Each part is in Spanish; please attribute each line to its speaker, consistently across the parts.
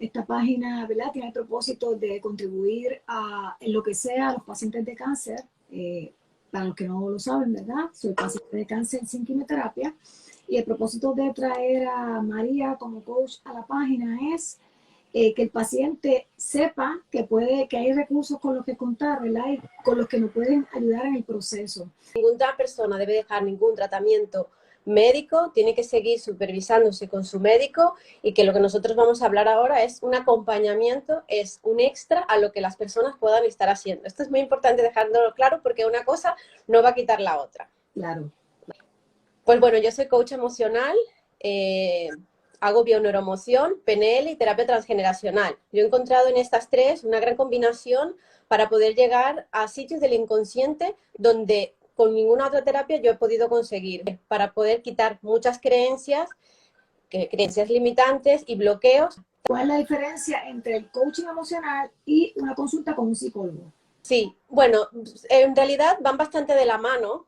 Speaker 1: esta página, ¿verdad?, tiene el propósito de contribuir en lo que sea a los pacientes de cáncer. Para los que no lo saben, ¿verdad?, soy paciente de cáncer sin quimioterapia. Y el propósito de traer a María como coach a la página es que el paciente sepa que hay recursos con los que contar, ¿verdad?, y con los que nos pueden ayudar en el proceso.
Speaker 2: Ninguna persona debe dejar ningún tratamiento médico, tiene que seguir supervisándose con su médico, y que lo que nosotros vamos a hablar ahora es un acompañamiento, es un extra a lo que las personas puedan estar haciendo. Esto es muy importante dejándolo claro, porque una cosa no va a quitar la otra.
Speaker 1: Claro.
Speaker 2: Pues bueno, yo soy coach emocional, hago bioneuroemoción, PNL y terapia transgeneracional. Yo he encontrado en estas tres una gran combinación para poder llegar a sitios del inconsciente donde con ninguna otra terapia yo he podido conseguir, para poder quitar muchas creencias limitantes y bloqueos.
Speaker 1: ¿Cuál es la diferencia entre el coaching emocional y una consulta con un psicólogo?
Speaker 2: Sí, bueno, en realidad van bastante de la mano,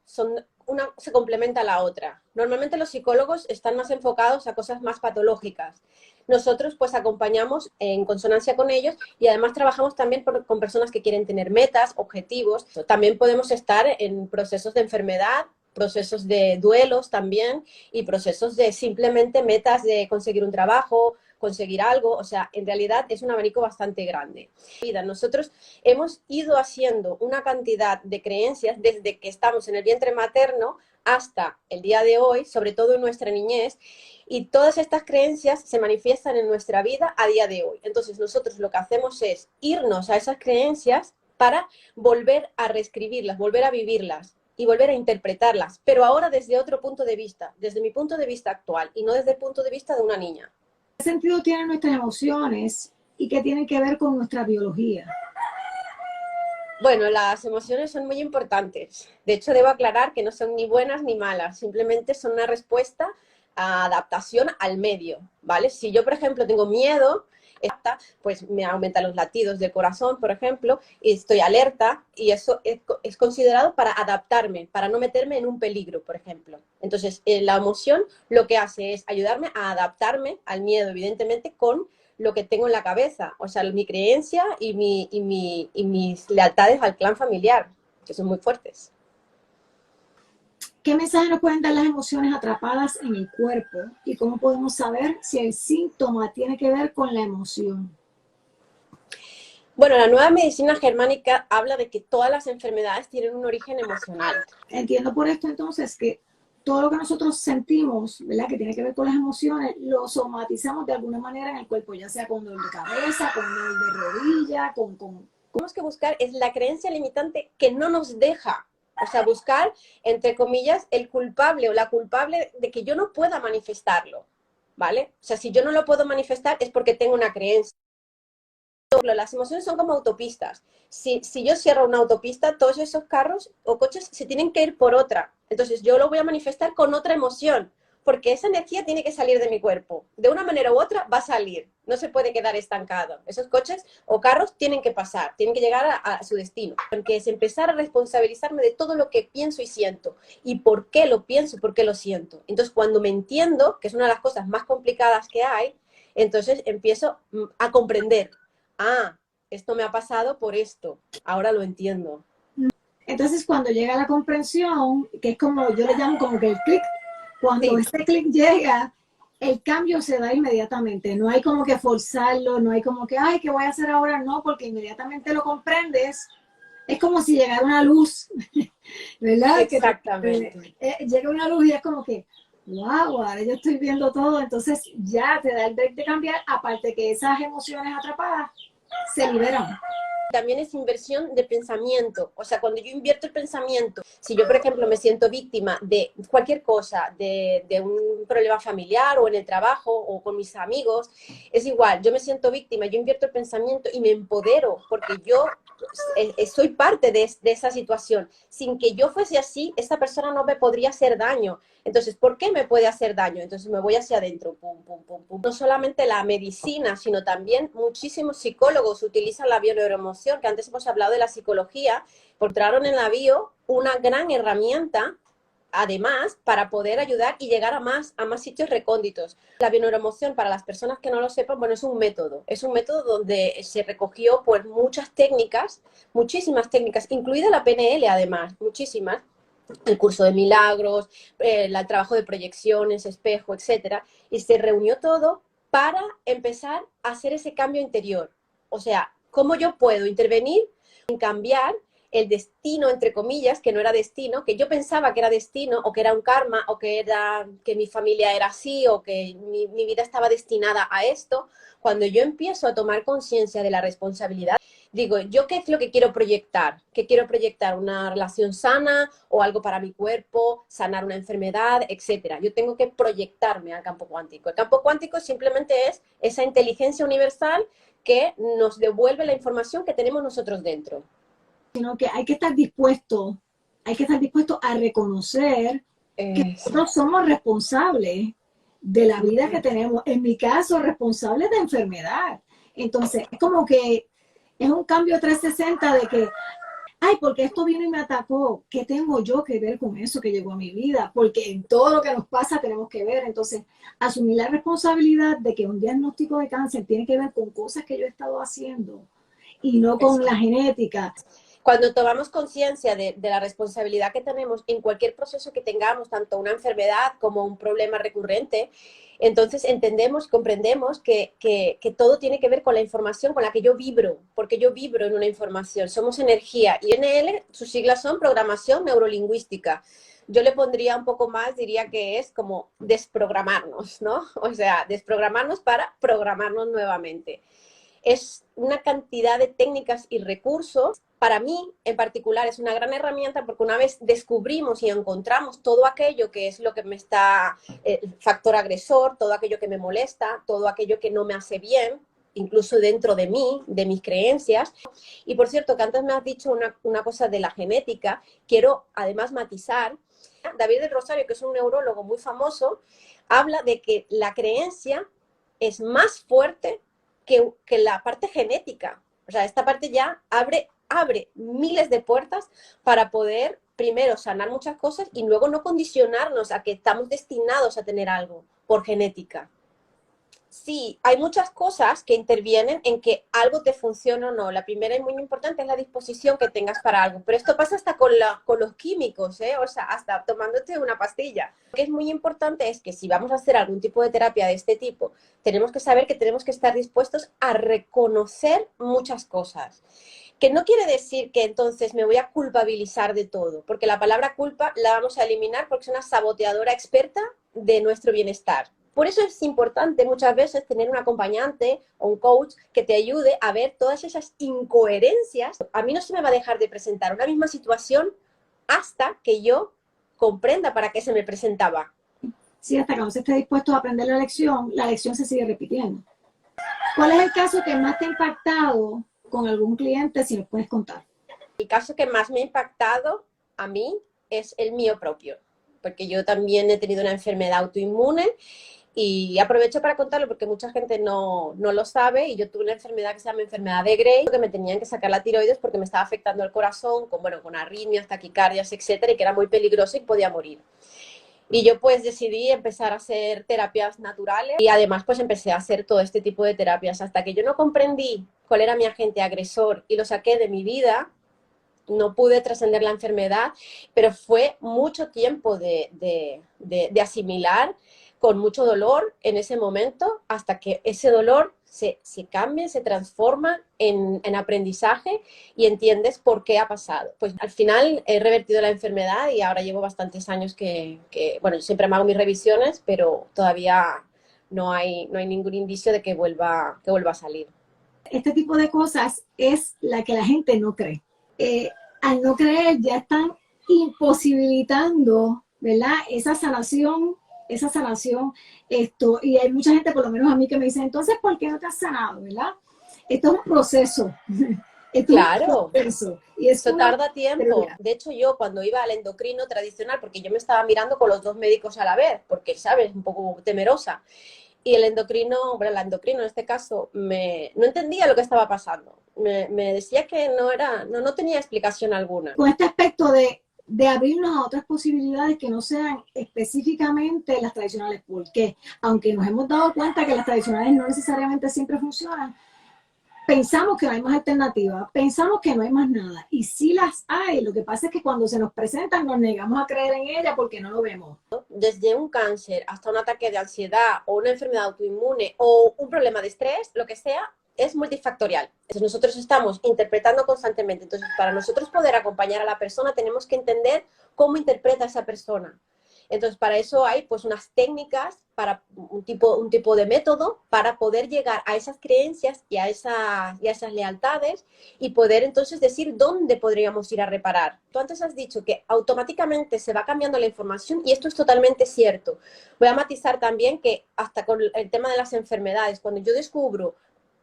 Speaker 2: una se complementa a la otra. Normalmente los psicólogos están más enfocados a cosas más patológicas. Nosotros pues acompañamos en consonancia con ellos, y además trabajamos también con personas que quieren tener metas, objetivos. También podemos estar en procesos de enfermedad, procesos de duelos también, y procesos de simplemente metas de conseguir un trabajo, conseguir algo. O sea, en realidad es un abanico bastante grande. Nosotros hemos ido haciendo una cantidad de creencias desde que estamos en el vientre materno hasta el día de hoy, sobre todo en nuestra niñez, y todas estas creencias se manifiestan en nuestra vida a día de hoy. Entonces nosotros lo que hacemos es irnos a esas creencias para volver a reescribirlas, volver a vivirlas y volver a interpretarlas, pero ahora desde otro punto de vista, desde mi punto de vista actual, y no desde el punto de vista de una niña.
Speaker 1: ¿Qué sentido tienen nuestras emociones y qué tienen que ver con nuestra biología?
Speaker 2: Bueno, las emociones son muy importantes. De hecho, debo aclarar que no son ni buenas ni malas, simplemente son una respuesta a adaptación al medio, ¿vale? Si yo, por ejemplo, tengo miedo, pues me aumentan los latidos del corazón, por ejemplo, y estoy alerta, y eso es considerado para adaptarme, para no meterme en un peligro, por ejemplo. Entonces, la emoción lo que hace es ayudarme a adaptarme al miedo, evidentemente, con lo que tengo en la cabeza, o sea, mi creencia y mis lealtades al clan familiar, que son muy fuertes.
Speaker 1: ¿Qué mensaje nos pueden dar las emociones atrapadas en el cuerpo y cómo podemos saber si el síntoma tiene que ver con la emoción?
Speaker 2: Bueno, la nueva medicina germánica habla de que todas las enfermedades tienen un origen emocional.
Speaker 1: Entiendo por esto entonces que todo lo que nosotros sentimos, ¿verdad?, que tiene que ver con las emociones, lo somatizamos de alguna manera en el cuerpo, ya sea con dolor de cabeza, con dolor de rodilla,
Speaker 2: Tenemos que buscar es la creencia limitante que no nos deja, o sea, buscar, entre comillas, el culpable o la culpable de que yo no pueda manifestarlo, ¿vale? O sea, si yo no lo puedo manifestar es porque tengo una creencia. Las emociones son como autopistas. Si yo cierro una autopista, todos esos carros o coches se tienen que ir por otra. Entonces yo lo voy a manifestar con otra emoción, porque esa energía tiene que salir de mi cuerpo. De una manera u otra va a salir. No se puede quedar estancado. Esos coches o carros tienen que pasar, tienen que llegar a su destino. Porque es empezar a responsabilizarme de todo lo que pienso y siento. Y por qué lo pienso y por qué lo siento. Entonces cuando me entiendo, que es una de las cosas más complicadas que hay, entonces empiezo a comprender. Ah, esto me ha pasado por esto, ahora lo entiendo.
Speaker 1: Entonces, cuando llega la comprensión, que es como yo le llamo como que el clic, cuando
Speaker 2: Sí,
Speaker 1: ese clic llega, el cambio se da inmediatamente. No hay como que forzarlo, no hay como que, ay, ¿qué voy a hacer ahora? No, porque inmediatamente lo comprendes. Es como si llegara una luz, ¿verdad?
Speaker 2: exactamente.
Speaker 1: Llega una luz y es como que, wow, ahora yo estoy viendo todo. Entonces ya te da el break de cambiar, aparte que esas emociones atrapadas se liberan.
Speaker 2: También es inversión de pensamiento. O sea, cuando yo invierto el pensamiento, si yo, por ejemplo, me siento víctima de cualquier cosa, de un problema familiar o en el trabajo o con mis amigos, es igual, yo me siento víctima, yo invierto el pensamiento y me empodero porque yo soy parte de esa situación. Sin que yo fuese así, esta persona no me podría hacer daño. Entonces, ¿por qué me puede hacer daño? Entonces me voy hacia adentro, pum, pum, pum, pum. No solamente la medicina, sino también muchísimos psicólogos utilizan la bioneuroemoción, que antes hemos hablado de la psicología, encontraron en la bio una gran herramienta además, para poder ayudar y llegar a más sitios recónditos. La bioneuroemoción, para las personas que no lo sepan, bueno, es un método donde se recogió pues muchas técnicas, muchísimas técnicas, incluida la PNL además, muchísimas, el curso de milagros, el trabajo de proyecciones, espejo, etcétera, y se reunió todo para empezar a hacer ese cambio interior. O sea, ¿cómo yo puedo intervenir en cambiar el destino, entre comillas, que no era destino, que yo pensaba que era destino, o que era un karma, o que mi familia era así, o que mi vida estaba destinada a esto? Cuando yo empiezo a tomar conciencia de la responsabilidad, digo, ¿yo qué es lo que quiero proyectar? ¿Qué quiero proyectar? ¿Una relación sana o algo para mi cuerpo? ¿Sanar una enfermedad? Etcétera. Yo tengo que proyectarme al campo cuántico. El campo cuántico simplemente es esa inteligencia universal que nos devuelve la información que tenemos nosotros dentro.
Speaker 1: Sino que hay que estar dispuesto a reconocer que nosotros somos responsables de la vida que tenemos. En mi caso, responsables de enfermedad. Entonces, es como que es un cambio 360 de que, ay, porque esto vino y me atacó. ¿Qué tengo yo que ver con eso que llegó a mi vida? Porque en todo lo que nos pasa tenemos que ver. Entonces, asumir la responsabilidad de que un diagnóstico de cáncer tiene que ver con cosas que yo he estado haciendo y no con la genética.
Speaker 2: Cuando tomamos conciencia de la responsabilidad que tenemos en cualquier proceso que tengamos, tanto una enfermedad como un problema recurrente, entonces entendemos, comprendemos que todo tiene que ver con la información con la que yo vibro, porque yo vibro en una información, somos energía. Y NL, sus siglas son programación neurolingüística. Yo le pondría un poco más, diría que es como desprogramarnos, ¿no? O sea, desprogramarnos para programarnos nuevamente. Es una cantidad de técnicas y recursos. Para mí, en particular, es una gran herramienta porque una vez descubrimos y encontramos todo aquello que es lo que me está, el factor agresor, todo aquello que me molesta, todo aquello que no me hace bien, incluso dentro de mí, de mis creencias. Y por cierto, que antes me has dicho una cosa de la genética, quiero además matizar. David del Rosario, que es un neurólogo muy famoso, habla de que la creencia es más fuerte que la parte genética. O sea, esta parte ya abre miles de puertas para poder primero sanar muchas cosas y luego no condicionarnos a que estamos destinados a tener algo por genética. Sí, hay muchas cosas que intervienen en que algo te funcione o no. La primera y muy importante es la disposición que tengas para algo. Pero esto pasa hasta con los químicos, ¿eh? O sea, hasta tomándote una pastilla. Lo que es muy importante es que si vamos a hacer algún tipo de terapia de este tipo, tenemos que saber que tenemos que estar dispuestos a reconocer muchas cosas. Que no quiere decir que entonces me voy a culpabilizar de todo, porque la palabra culpa la vamos a eliminar porque es una saboteadora experta de nuestro bienestar. Por eso es importante muchas veces tener un acompañante o un coach que te ayude a ver todas esas incoherencias. A mí no se me va a dejar de presentar una misma situación hasta que yo comprenda para qué se me presentaba.
Speaker 1: Sí, hasta que no se esté dispuesto a aprender la lección se sigue repitiendo. ¿Cuál es el caso que más te ha impactado con algún cliente, si nos puedes contar?
Speaker 2: El caso que más me ha impactado a mí es el mío propio, porque yo también he tenido una enfermedad autoinmune. Y aprovecho para contarlo porque mucha gente no lo sabe y yo tuve una enfermedad que se llama enfermedad de Gray, que me tenían que sacar la tiroides porque me estaba afectando el corazón, con arritmias, taquicardias, etcétera, y que era muy peligroso y podía morir. Y yo pues decidí empezar a hacer terapias naturales y además pues empecé a hacer todo este tipo de terapias. Hasta que yo no comprendí cuál era mi agente agresor y lo saqué de mi vida, no pude trascender la enfermedad, pero fue mucho tiempo de asimilar, con mucho dolor en ese momento, hasta que ese dolor se cambia, se transforma en aprendizaje y entiendes por qué ha pasado. Pues al final he revertido la enfermedad y ahora llevo bastantes años bueno, yo siempre me hago mis revisiones, pero todavía no hay ningún indicio de que vuelva a salir.
Speaker 1: Este tipo de cosas es la que la gente no cree. Al no creer ya están imposibilitando, ¿verdad? Esa sanación, y hay mucha gente, por lo menos a mí, que me dice, entonces, ¿por qué no te has sanado, verdad? Esto es un proceso.
Speaker 2: Claro,
Speaker 1: y
Speaker 2: eso tarda tiempo. De hecho, yo cuando iba al endocrino tradicional, porque yo me estaba mirando con los dos médicos a la vez, porque, ¿sabes?, un poco temerosa. Y el endocrino, bueno, la endocrino en este caso, no entendía lo que estaba pasando. Me decía que no tenía explicación alguna.
Speaker 1: Con este aspecto de de abrirnos a otras posibilidades que no sean específicamente las tradicionales, porque aunque nos hemos dado cuenta que las tradicionales no necesariamente siempre funcionan, pensamos que no hay más alternativas, pensamos que no hay más nada, y sí las hay. Lo que pasa es que cuando se nos presentan nos negamos a creer en ella porque no lo vemos.
Speaker 2: Desde un cáncer hasta un ataque de ansiedad o una enfermedad autoinmune o un problema de estrés, lo que sea, es multifactorial. Entonces, nosotros estamos interpretando constantemente. Entonces, para nosotros poder acompañar a la persona, tenemos que entender cómo interpreta esa persona. Entonces, para eso hay pues unas técnicas, para un tipo de método para poder llegar a esas creencias y a esas lealtades y poder entonces decir dónde podríamos ir a reparar. Tú antes has dicho que automáticamente se va cambiando la información y esto es totalmente cierto. Voy a matizar también que hasta con el tema de las enfermedades, cuando yo descubro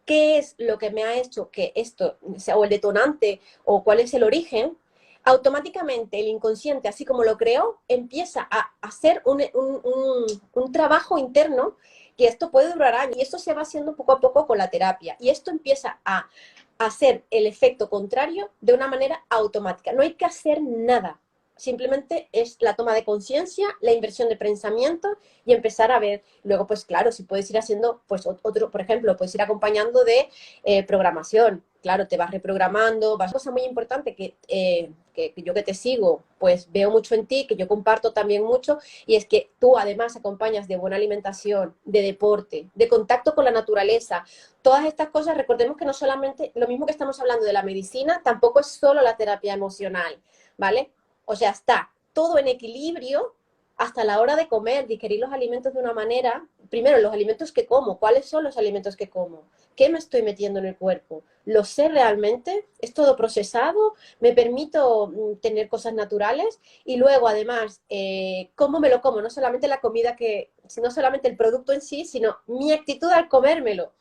Speaker 2: qué es lo que me ha hecho que esto, o el detonante, o cuál es el origen, automáticamente el inconsciente, así como lo creo, empieza a hacer un trabajo interno, que esto puede durar años, y esto se va haciendo poco a poco con la terapia, y esto empieza a hacer el efecto contrario de una manera automática. No hay que hacer nada. Simplemente es la toma de conciencia, la inversión de pensamiento y empezar a ver. Luego, pues claro, si puedes ir haciendo, pues otro, por ejemplo, puedes ir acompañando de programación. Claro, te vas reprogramando. Una cosa muy importante que yo que te sigo, pues veo mucho en ti, que yo comparto también mucho, y es que tú además acompañas de buena alimentación, de deporte, de contacto con la naturaleza. Todas estas cosas, recordemos que no solamente, lo mismo que estamos hablando de la medicina, tampoco es solo la terapia emocional, ¿vale? O sea, está todo en equilibrio hasta la hora de comer, digerir los alimentos de una manera. Primero, los alimentos que como. ¿Cuáles son los alimentos que como? ¿Qué me estoy metiendo en el cuerpo? ¿Lo sé realmente? ¿Es todo procesado? ¿Me permito tener cosas naturales? Y luego, además, ¿cómo me lo como? No solamente la comida no solamente el producto en sí, sino mi actitud al comérmelo.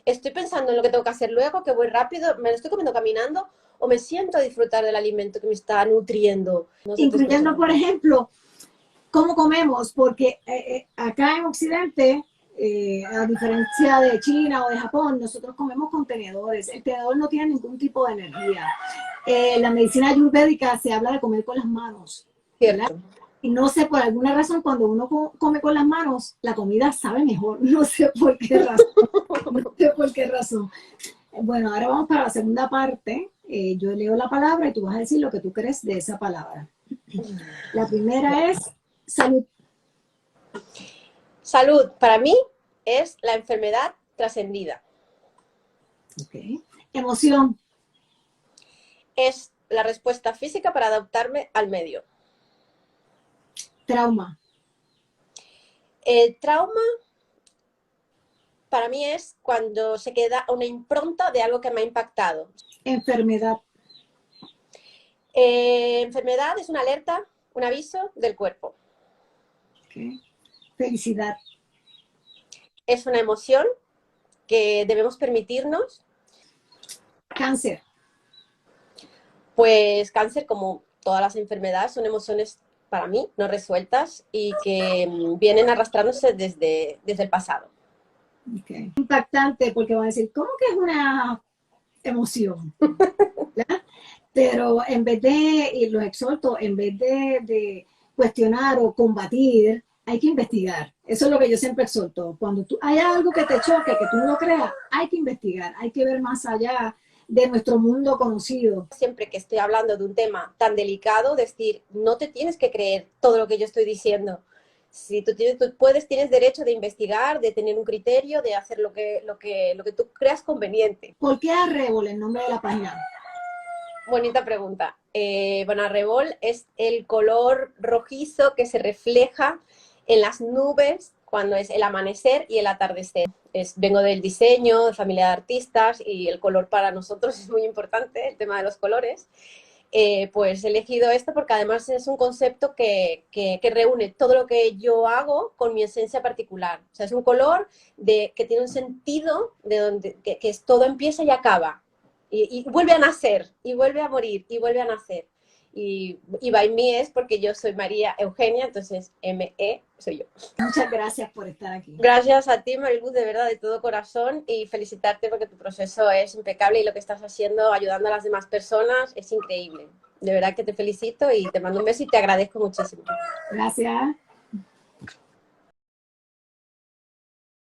Speaker 2: Estoy pensando en lo que tengo que hacer luego, que voy rápido, me lo estoy comiendo caminando, o me siento a disfrutar del alimento que me está nutriendo. No sé,
Speaker 1: Incluyendo, por ejemplo, cómo comemos, porque acá en Occidente, a diferencia de China o de Japón, nosotros comemos con tenedores. El tenedor no tiene ningún tipo de energía. La medicina ayurvédica se habla de comer con las manos, ¿verdad?
Speaker 2: Cierto.
Speaker 1: Y no sé, por alguna razón, cuando uno come con las manos, la comida sabe mejor. No sé por qué razón. No sé por qué razón. Bueno, ahora vamos para la segunda parte. Yo leo la palabra y tú vas a decir lo que tú crees de esa palabra. La primera es salud.
Speaker 2: Salud, para mí, es la enfermedad trascendida.
Speaker 1: Okay. Emoción.
Speaker 2: Es la respuesta física para adaptarme al medio.
Speaker 1: Trauma.
Speaker 2: El trauma, para mí, es cuando se queda una impronta de algo que me ha impactado.
Speaker 1: Enfermedad.
Speaker 2: Enfermedad es una alerta, un aviso del cuerpo.
Speaker 1: Okay. Felicidad.
Speaker 2: Es una emoción que debemos permitirnos.
Speaker 1: Cáncer.
Speaker 2: Pues cáncer, como todas las enfermedades, son emociones para mí no resueltas y que vienen arrastrándose desde el pasado.
Speaker 1: Okay. Impactante, porque van a decir, ¿cómo que es una emoción? ¿verdad? Pero en vez de, y los exhorto, en vez de cuestionar o combatir, hay que investigar. Eso es lo que yo siempre exhorto. Cuando hay algo que te choque, que tú no lo creas, hay que investigar, hay que ver más allá de nuestro mundo conocido.
Speaker 2: Siempre que estoy hablando de un tema tan delicado, decir, no te tienes que creer todo lo que yo estoy diciendo. Si tú tienes derecho de investigar, de tener un criterio, de hacer lo que tú creas conveniente.
Speaker 1: ¿Por qué Arrebol, el nombre de la página?
Speaker 2: Bonita pregunta. Bueno, Arrebol es el color rojizo que se refleja en las nubes cuando es el amanecer y el atardecer. Vengo del diseño, de familia de artistas, y el color para nosotros es muy importante, el tema de los colores. Pues he elegido esto porque además es un concepto que reúne todo lo que yo hago con mi esencia particular. O sea, es un color que tiene un sentido que todo empieza y acaba. Y vuelve a nacer, y vuelve a morir, y vuelve a nacer. y by me es porque yo soy María Eugenia, entonces ME soy yo.
Speaker 1: Muchas gracias por estar aquí.
Speaker 2: Gracias a ti, Mariluz, de verdad, de todo corazón, y felicitarte porque tu proceso es impecable y lo que estás haciendo ayudando a las demás personas es increíble. De verdad que te felicito y te mando un beso y te agradezco muchísimo.
Speaker 1: Gracias.